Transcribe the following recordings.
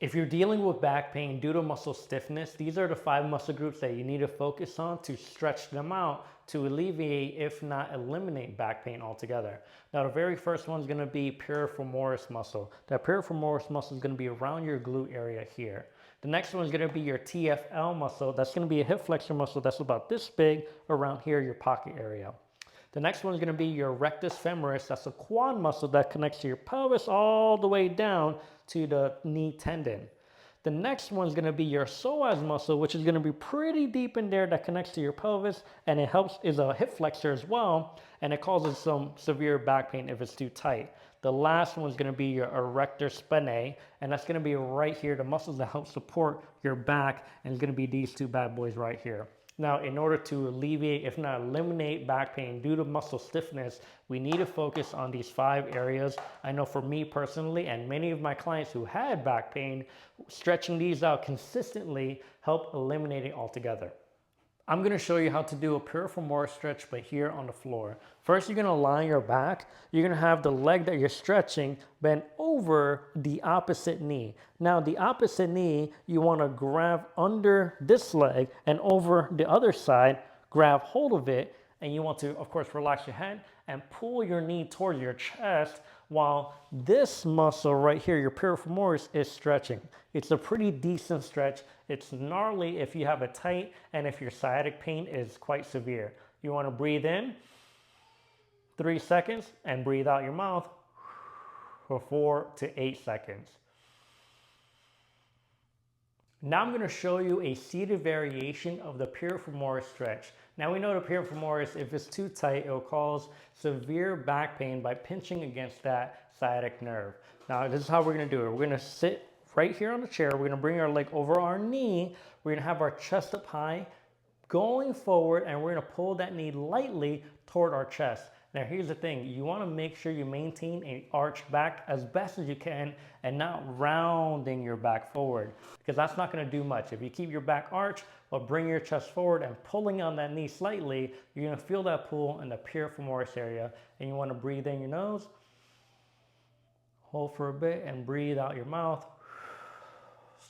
If you're dealing with back pain due to muscle stiffness, these are the 5 muscle groups that you need to focus on to stretch them out to alleviate, if not eliminate, back pain altogether. Now, the very first one is going to be piriformis muscle. That piriformis muscle is going to be around your glute area here. The next one is going to be your TFL muscle. That's going to be a hip flexor muscle that's about this big around here, your pocket area. The next one is going to be your rectus femoris. That's a quad muscle that connects to your pelvis all the way down to the knee tendon. The next one is going to be your psoas muscle, which is going to be pretty deep in there, that connects to your pelvis, and it is a hip flexor as well, and it causes some severe back pain if it's too tight. The last one is going to be your erector spinae, and that's going to be right here, the muscles that help support your back, and it's going to be these 2 bad boys right here. Now, in order to alleviate, if not eliminate, back pain due to muscle stiffness, we need to focus on these 5 areas. I know for me personally, and many of my clients who had back pain, stretching these out consistently help eliminate it altogether. I'm going to show you how to do a piriformis stretch, but here on the floor. First, you're going to lie on your back. You're going to have the leg that you're stretching bend over the opposite knee. Now, the opposite knee, you want to grab under this leg, and over the other side, grab hold of it, and you want to, of course, relax your head and pull your knee towards your chest while this muscle right here, your piriformis, is stretching. It's a pretty decent stretch. It's gnarly if you have it tight and if your sciatic pain is quite severe. You want to breathe in 3 seconds and breathe out your mouth for 4 to 8 seconds. Now I'm going to show you a seated variation of the piriformis stretch. Now we know the piriformis, if it's too tight, it will cause severe back pain by pinching against that sciatic nerve. Now this is how we're going to do it. We're going to sit right here on the chair. We're going to bring our leg over our knee. We're going to have our chest up high, going forward, and we're going to pull that knee lightly toward our chest. Now here's the thing, you want to make sure you maintain an arched back as best as you can and not rounding your back forward, because that's not going to do much. If you keep your back arched but bring your chest forward and pulling on that knee slightly, you're going to feel that pull in the piriformis area, and you want to breathe in your nose, hold for a bit, and breathe out your mouth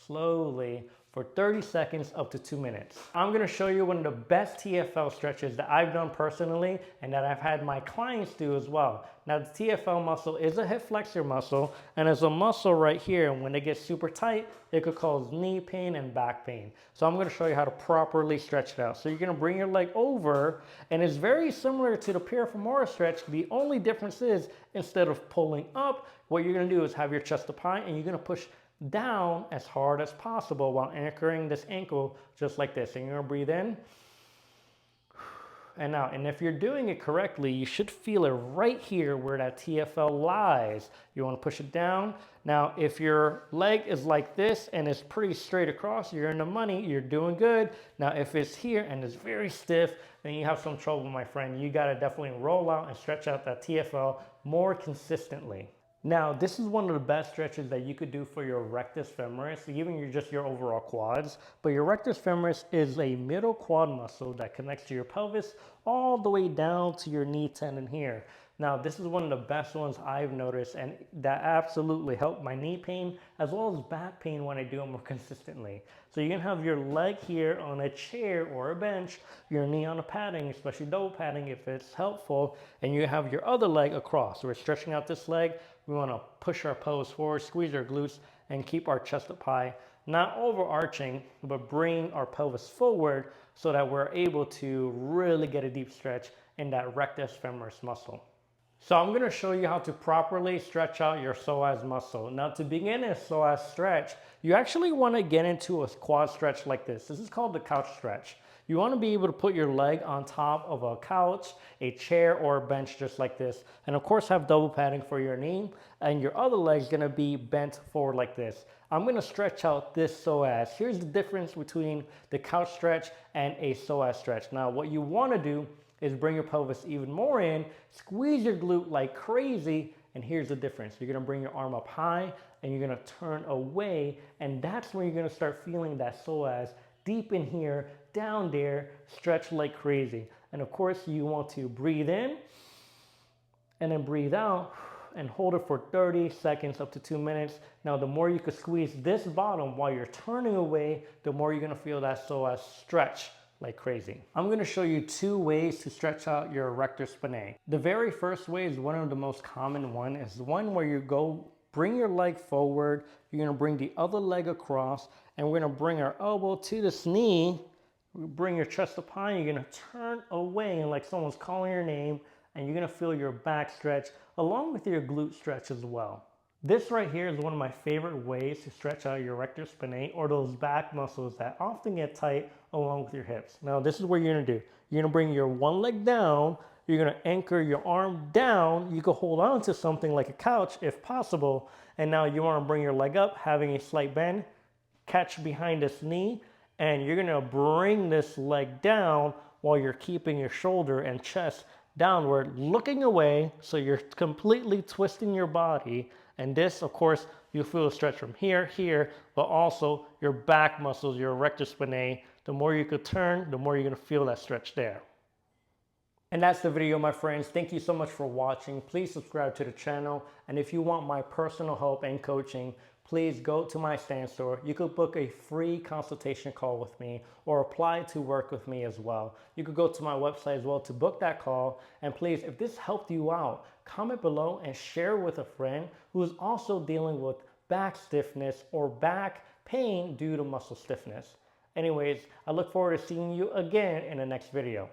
slowly for 30 seconds up to 2 minutes. I'm going to show you one of the best TFL stretches that I've done personally and that I've had my clients do as well. Now the TFL muscle is a hip flexor muscle, and it's a muscle right here, and when it gets super tight, it could cause knee pain and back pain. So I'm going to show you how to properly stretch it out. So you're going to bring your leg over, and it's very similar to the piriformis stretch. The only difference is, instead of pulling up, what you're going to do is have your chest up high, and you're going to push down as hard as possible while anchoring this ankle just like this. And you're going to breathe in and out. And if you're doing it correctly, you should feel it right here where that TFL lies. You want to push it down. Now, if your leg is like this and it's pretty straight across, you're in the money, you're doing good. Now, if it's here and it's very stiff, then you have some trouble, my friend. You got to definitely roll out and stretch out that TFL more consistently. Now, this is one of the best stretches that you could do for your rectus femoris, even your overall quads. But your rectus femoris is a middle quad muscle that connects to your pelvis all the way down to your knee tendon here. Now, this is one of the best ones I've noticed, and that absolutely helped my knee pain as well as back pain when I do it more consistently. So you can have your leg here on a chair or a bench, your knee on a padding, especially double padding if it's helpful, and you have your other leg across. So we're stretching out this leg. We want to push our pelvis forward, squeeze our glutes, and keep our chest up high. Not overarching, but bring our pelvis forward so that we're able to really get a deep stretch in that rectus femoris muscle. So I'm going to show you how to properly stretch out your psoas muscle. Now, to begin a psoas stretch, you actually want to get into a quad stretch like this. This is called the couch stretch. You want to be able to put your leg on top of a couch, a chair, or a bench just like this. And of course, have double padding for your knee, and your other leg is going to be bent forward like this. I'm going to stretch out this psoas. Here's the difference between the couch stretch and a psoas stretch. Now, what you want to do is bring your pelvis even more in, squeeze your glute like crazy, and here's the difference. You're gonna bring your arm up high and you're gonna turn away, and that's when you're gonna start feeling that psoas deep in here, down there, stretch like crazy. And of course, you want to breathe in and then breathe out and hold it for 30 seconds up to 2 minutes. Now, the more you can squeeze this bottom while you're turning away, the more you're gonna feel that psoas stretch like crazy. I'm gonna show you 2 ways to stretch out your erector spinae. The very first way is one of the most common one. Is the one where you bring your leg forward, you're gonna bring the other leg across, and we're gonna bring our elbow to this knee. Bring your chest up high, you're gonna turn away and like someone's calling your name, and you're gonna feel your back stretch along with your glute stretch as well. This right here is one of my favorite ways to stretch out your erector spinae, or those back muscles that often get tight along with your hips. Now this is what you're gonna do. You're gonna bring your one leg down, you're gonna anchor your arm down, you can hold on to something like a couch if possible, and now you wanna bring your leg up, having a slight bend, catch behind this knee, and you're gonna bring this leg down while you're keeping your shoulder and chest downward, looking away, so you're completely twisting your body. And this, of course, you feel a stretch from here, but also your back muscles, your erector spinae. The more you could turn, the more you're gonna feel that stretch there. And that's the video, my friends. Thank you so much for watching. Please subscribe to the channel. And if you want my personal help and coaching, please go to my Tensor. You could book a free consultation call with me or apply to work with me as well. You could go to my website as well to book that call. And please, if this helped you out, comment below and share with a friend who is also dealing with back stiffness or back pain due to muscle stiffness. Anyways, I look forward to seeing you again in the next video.